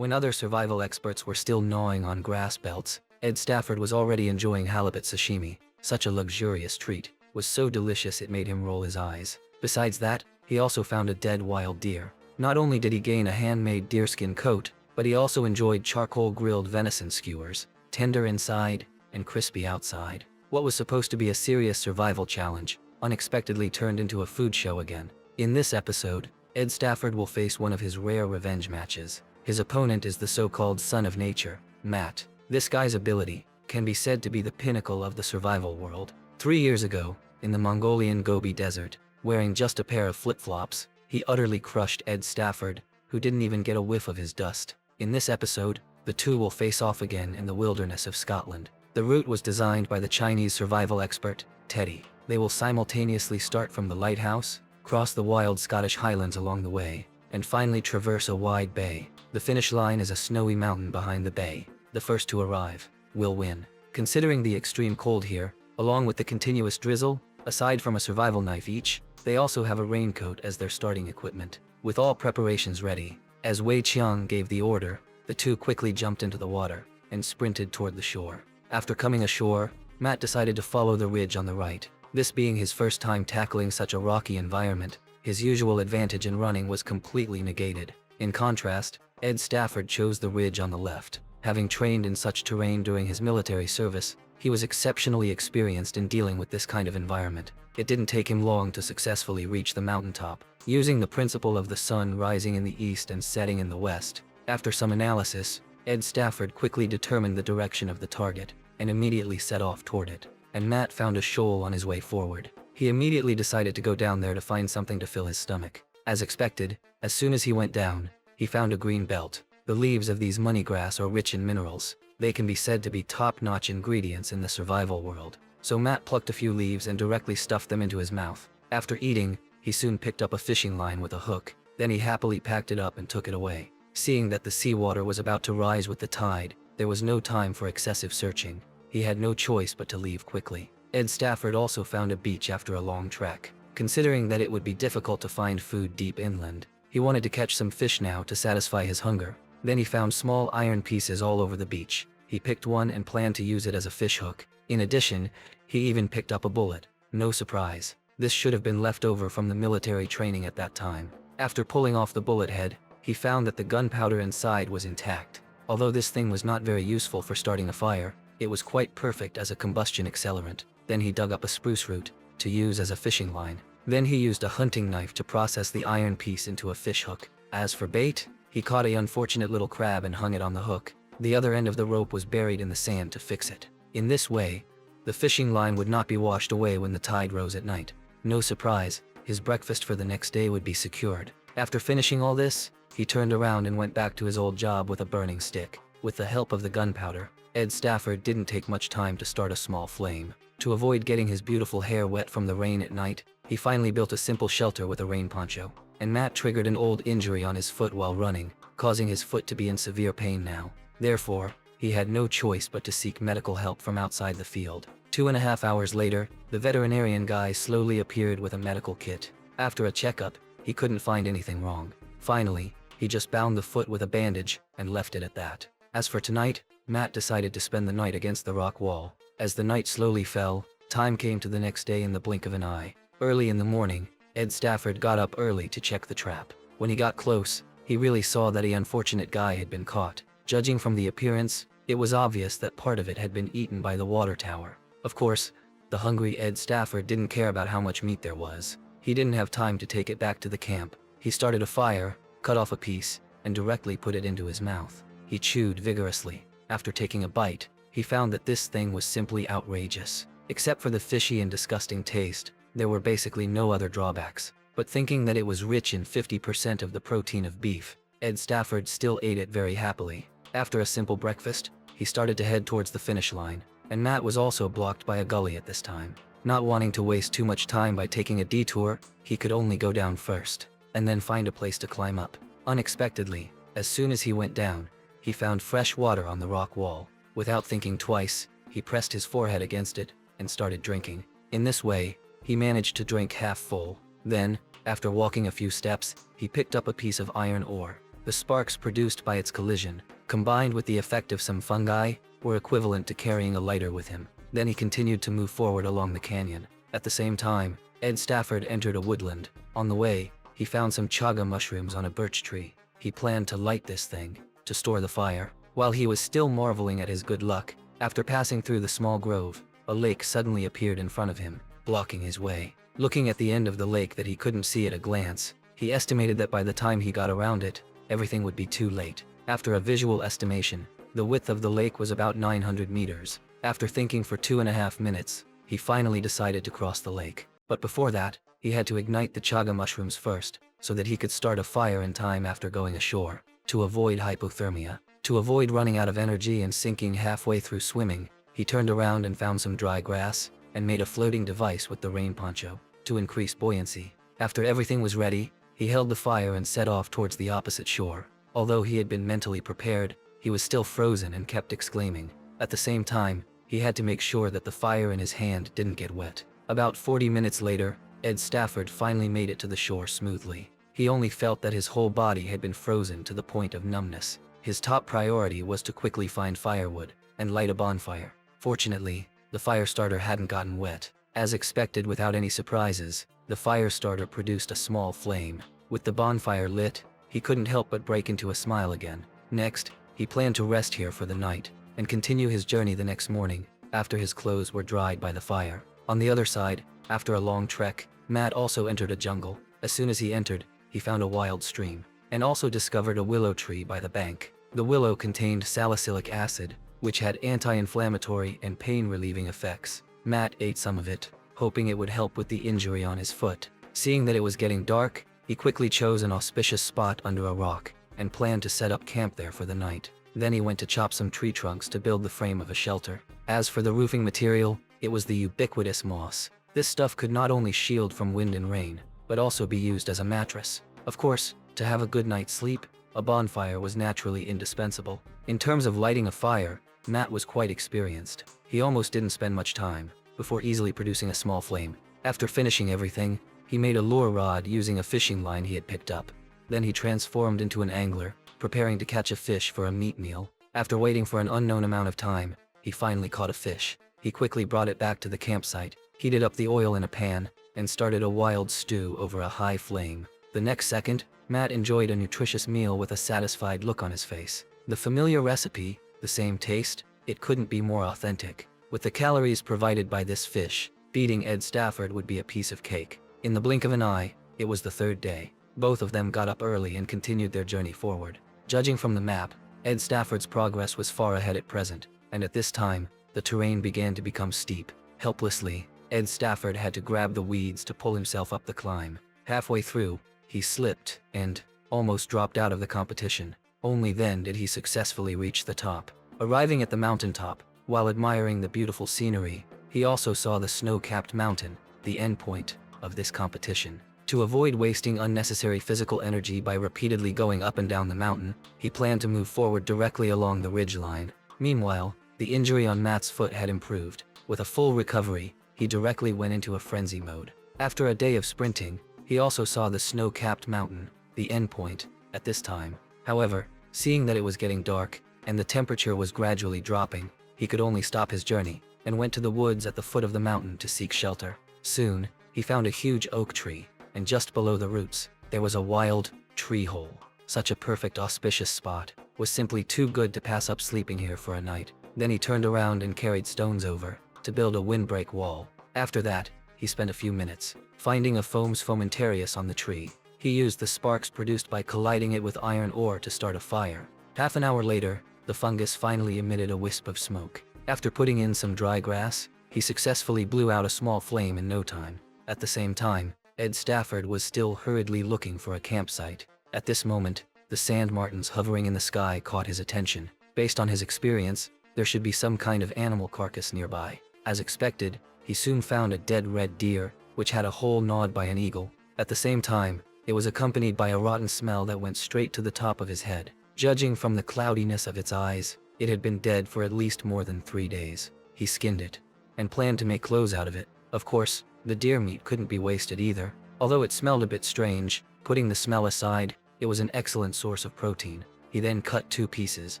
When other survival experts were still gnawing on grass belts, Ed Stafford was already enjoying halibut sashimi. Such a luxurious treat was so delicious it made him roll his eyes. Besides that, he also found a dead wild deer. Not only did he gain a handmade deerskin coat, but he also enjoyed charcoal grilled venison skewers, tender inside and crispy outside. What was supposed to be a serious survival challenge unexpectedly turned into a food show again. In this episode, Ed Stafford will face one of his rare revenge matches. His opponent is the so-called son of nature, Matt. This guy's ability can be said to be the pinnacle of the survival world. 3 years ago, in the Mongolian Gobi Desert, wearing just a pair of flip-flops, he utterly crushed Ed Stafford, who didn't even get a whiff of his dust. In this episode, the two will face off again in the wilderness of Scotland. The route was designed by the Chinese survival expert, Teddy. They will simultaneously start from the lighthouse, cross the wild Scottish highlands along the way, and finally traverse a wide bay. The finish line is a snowy mountain behind the bay. The first to arrive will win. Considering the extreme cold here, along with the continuous drizzle, aside from a survival knife each, they also have a raincoat as their starting equipment. With all preparations ready, as Wei Qiang gave the order, the two quickly jumped into the water and sprinted toward the shore. After coming ashore, Matt decided to follow the ridge on the right. This being his first time tackling such a rocky environment, his usual advantage in running was completely negated. In contrast, Ed Stafford chose the ridge on the left. Having trained in such terrain during his military service, he was exceptionally experienced in dealing with this kind of environment. It didn't take him long to successfully reach the mountaintop. Using the principle of the sun rising in the east and setting in the west, after some analysis, Ed Stafford quickly determined the direction of the target and immediately set off toward it. And Matt found a shoal on his way forward. He immediately decided to go down there to find something to fill his stomach. As expected, as soon as he went down, he found a green belt. The leaves of these money grass are rich in minerals. They can be said to be top-notch ingredients in the survival world. So Matt plucked a few leaves and directly stuffed them into his mouth. After eating, he soon picked up a fishing line with a hook. Then he happily packed it up and took it away. Seeing that the seawater was about to rise with the tide, there was no time for excessive searching. He had no choice but to leave quickly. Ed Stafford also found a beach after a long trek. Considering that it would be difficult to find food deep inland, he wanted to catch some fish now to satisfy his hunger. Then he found small iron pieces all over the beach. He picked one and planned to use it as a fish hook. In addition, he even picked up a bullet. No surprise. This should have been left over from the military training at that time. After pulling off the bullet head, he found that the gunpowder inside was intact. Although this thing was not very useful for starting a fire, it was quite perfect as a combustion accelerant. Then he dug up a spruce root to use as a fishing line. Then he used a hunting knife to process the iron piece into a fish hook. As for bait, he caught an unfortunate little crab and hung it on the hook. The other end of the rope was buried in the sand to fix it. In this way, the fishing line would not be washed away when the tide rose at night. No surprise, his breakfast for the next day would be secured. After finishing all this, he turned around and went back to his old job with a burning stick. With the help of the gunpowder, Ed Stafford didn't take much time to start a small flame. To avoid getting his beautiful hair wet from the rain at night, he finally built a simple shelter with a rain poncho. And Matt triggered an old injury on his foot while running, causing his foot to be in severe pain now. Therefore, he had no choice but to seek medical help from outside the field. 2.5 hours later, the veterinarian guy slowly appeared with a medical kit. After a checkup, he couldn't find anything wrong. Finally, he just bound the foot with a bandage and left it at that. As for tonight, Matt decided to spend the night against the rock wall. As the night slowly fell, time came to the next day in the blink of an eye. Early in the morning, Ed Stafford got up early to check the trap. When he got close, he really saw that the unfortunate guy had been caught. Judging from the appearance, it was obvious that part of it had been eaten by the water tower. Of course, the hungry Ed Stafford didn't care about how much meat there was. He didn't have time to take it back to the camp. He started a fire, cut off a piece, and directly put it into his mouth. He chewed vigorously. After taking a bite, he found that this thing was simply outrageous. Except for the fishy and disgusting taste, there were basically no other drawbacks. But thinking that it was rich in 50% of the protein of beef, Ed Stafford still ate it very happily. After a simple breakfast, he started to head towards the finish line, and Matt was also blocked by a gully at this time. Not wanting to waste too much time by taking a detour, he could only go down first, and then find a place to climb up. Unexpectedly, as soon as he went down, he found fresh water on the rock wall. Without thinking twice, he pressed his forehead against it and started drinking. In this way, he managed to drink half full. Then, after walking a few steps, he picked up a piece of iron ore. The sparks produced by its collision, combined with the effect of some fungi, were equivalent to carrying a lighter with him. Then he continued to move forward along the canyon. At the same time, Ed Stafford entered a woodland. On the way, he found some chaga mushrooms on a birch tree. He planned to light this thing, to store the fire. While he was still marveling at his good luck, after passing through the small grove, a lake suddenly appeared in front of him, blocking his way. Looking at the end of the lake that he couldn't see at a glance, he estimated that by the time he got around it, everything would be too late. After a visual estimation, the width of the lake was about 900 meters. After thinking for 2.5 minutes, he finally decided to cross the lake. But before that, he had to ignite the chaga mushrooms first, so that he could start a fire in time after going ashore. To avoid hypothermia, to avoid running out of energy and sinking halfway through swimming, he turned around and found some dry grass, and made a floating device with the rain poncho, to increase buoyancy. After everything was ready, he held the fire and set off towards the opposite shore. Although he had been mentally prepared, he was still frozen and kept exclaiming. At the same time, he had to make sure that the fire in his hand didn't get wet. About 40 minutes later, Ed Stafford finally made it to the shore smoothly. He only felt that his whole body had been frozen to the point of numbness. His top priority was to quickly find firewood and light a bonfire. Fortunately, the fire starter hadn't gotten wet. As expected, without any surprises, the fire starter produced a small flame. With the bonfire lit, he couldn't help but break into a smile again. Next, he planned to rest here for the night and continue his journey the next morning after his clothes were dried by the fire. On the other side, after a long trek, Matt also entered a jungle. As soon as he entered, he found a wild stream and also discovered a willow tree by the bank. The willow contained salicylic acid, which had anti-inflammatory and pain-relieving effects. Matt ate some of it, hoping it would help with the injury on his foot. Seeing that it was getting dark, he quickly chose an auspicious spot under a rock and planned to set up camp there for the night. Then he went to chop some tree trunks to build the frame of a shelter. As for the roofing material, it was the ubiquitous moss. This stuff could not only shield from wind and rain, but also be used as a mattress. Of course, to have a good night's sleep, a bonfire was naturally indispensable. In terms of lighting a fire, Matt was quite experienced. He almost didn't spend much time before easily producing a small flame. After finishing everything, he made a lure rod using a fishing line he had picked up. Then he transformed into an angler, preparing to catch a fish for a meat meal. After waiting for an unknown amount of time, he finally caught a fish. He quickly brought it back to the campsite, heated up the oil in a pan, and started a wild stew over a high flame. The next second, Matt enjoyed a nutritious meal with a satisfied look on his face. The familiar recipe, the same taste, it couldn't be more authentic. With the calories provided by this fish, feeding Ed Stafford would be a piece of cake. In the blink of an eye, it was the third day. Both of them got up early and continued their journey forward. Judging from the map, Ed Stafford's progress was far ahead at present, and at this time, the terrain began to become steep. Helplessly, Ed Stafford had to grab the weeds to pull himself up the climb. Halfway through, he slipped and almost dropped out of the competition. Only then did he successfully reach the top. Arriving at the mountaintop, while admiring the beautiful scenery, he also saw the snow-capped mountain, the endpoint of this competition. To avoid wasting unnecessary physical energy by repeatedly going up and down the mountain, he planned to move forward directly along the ridgeline. Meanwhile, the injury on Matt's foot had improved. With a full recovery, he directly went into a frenzy mode. After a day of sprinting, he also saw the snow-capped mountain, the endpoint, at this time. However, seeing that it was getting dark, and the temperature was gradually dropping, he could only stop his journey, and went to the woods at the foot of the mountain to seek shelter. Soon, he found a huge oak tree, and just below the roots, there was a wild tree hole. Such a perfect auspicious spot was simply too good to pass up sleeping here for a night. Then he turned around and carried stones over to build a windbreak wall. After that, he spent a few minutes finding a foams fomentarius on the tree. He used the sparks produced by colliding it with iron ore to start a fire. Half an hour later, the fungus finally emitted a wisp of smoke. After putting in some dry grass, he successfully blew out a small flame in no time. At the same time, Ed Stafford was still hurriedly looking for a campsite. At this moment, the sand martins hovering in the sky caught his attention. Based on his experience, there should be some kind of animal carcass nearby. As expected, he soon found a dead red deer, which had a hole gnawed by an eagle. At the same time, it was accompanied by a rotten smell that went straight to the top of his head. Judging from the cloudiness of its eyes, it had been dead for at least more than 3 days. He skinned it, and planned to make clothes out of it. Of course, the deer meat couldn't be wasted either. Although it smelled a bit strange, putting the smell aside, It was an excellent source of protein. He then cut 2 pieces,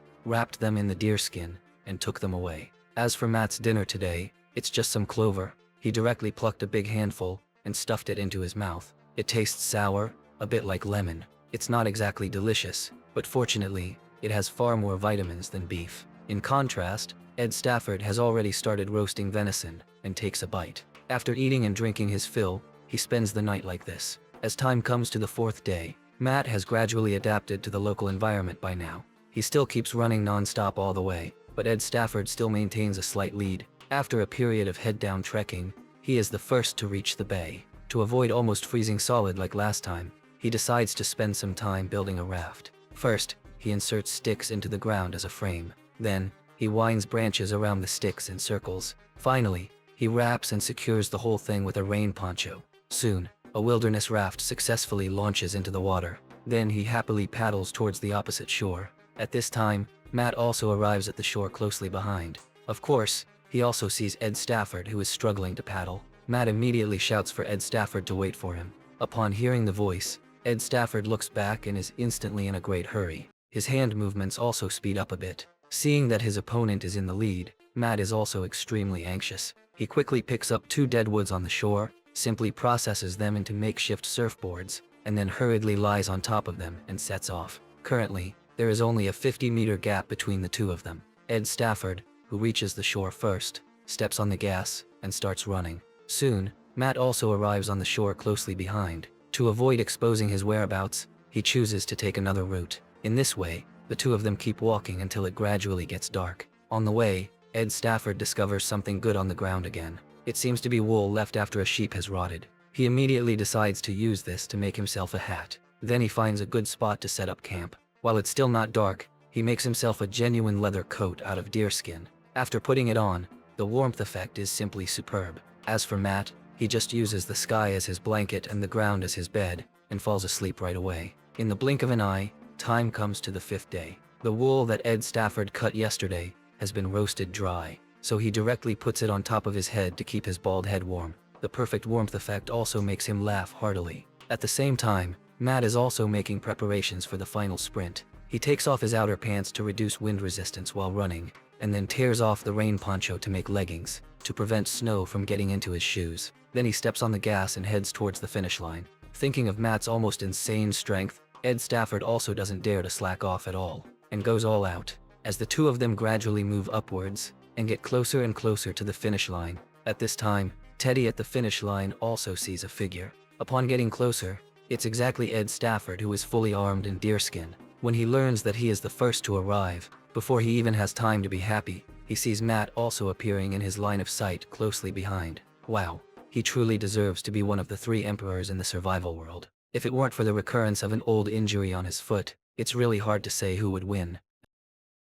wrapped them in the deer skin, and took them away. As for Matt's dinner today, it's just some clover. He directly plucked a big handful and stuffed it into his mouth. It tastes sour, a bit like lemon. It's not exactly delicious, but fortunately, it has far more vitamins than beef. In contrast, Ed Stafford has already started roasting venison and takes a bite. After eating and drinking his fill, he spends the night like this. As time comes to the 4th day, Matt has gradually adapted to the local environment by now. He still keeps running non-stop all the way, but Ed Stafford still maintains a slight lead. After a period of head-down trekking, he is the first to reach the bay. To avoid almost freezing solid like last time, he decides to spend some time building a raft. First, he inserts sticks into the ground as a frame. Then, he winds branches around the sticks in circles. Finally, he wraps and secures the whole thing with a rain poncho. Soon, a wilderness raft successfully launches into the water. Then he happily paddles towards the opposite shore. At this time, Matt also arrives at the shore closely behind. Of course, he also sees Ed Stafford, who is struggling to paddle. Matt immediately shouts for Ed Stafford to wait for him. Upon hearing the voice, Ed Stafford looks back and is instantly in a great hurry. His hand movements also speed up a bit. Seeing that his opponent is in the lead, Matt is also extremely anxious. He quickly picks up 2 dead woods on the shore, simply processes them into makeshift surfboards, and then hurriedly lies on top of them and sets off. Currently, there is only a 50-meter gap between the 2 of them. Ed Stafford, who reaches the shore first, steps on the gas and starts running. Soon, Matt also arrives on the shore closely behind. To avoid exposing his whereabouts, he chooses to take another route. In this way, the 2 of them keep walking until it gradually gets dark. On the way, Ed Stafford discovers something good on the ground again. It seems to be wool left after a sheep has rotted. He immediately decides to use this to make himself a hat. Then he finds a good spot to set up camp. While it's still not dark, he makes himself a genuine leather coat out of deer skin. After putting it on, the warmth effect is simply superb. As for Matt, he just uses the sky as his blanket and the ground as his bed, and falls asleep right away. In the blink of an eye, time comes to the 5th day. The wool that Ed Stafford cut yesterday has been roasted dry, so he directly puts it on top of his head to keep his bald head warm. The perfect warmth effect also makes him laugh heartily. At the same time, Matt is also making preparations for the final sprint. He takes off his outer pants to reduce wind resistance while running, and then tears off the rain poncho to make leggings, to prevent snow from getting into his shoes. Then he steps on the gas and heads towards the finish line. Thinking of Matt's almost insane strength, Ed Stafford also doesn't dare to slack off at all, and goes all out. As the 2 of them gradually move upwards, and get closer and closer to the finish line. At this time, Teddy at the finish line also sees a figure. Upon getting closer, it's exactly Ed Stafford, who is fully armed in deerskin. When he learns that he is the first to arrive, before he even has time to be happy, he sees Matt also appearing in his line of sight closely behind. Wow, he truly deserves to be one of the 3 emperors in the survival world. If it weren't for the recurrence of an old injury on his foot, it's really hard to say who would win.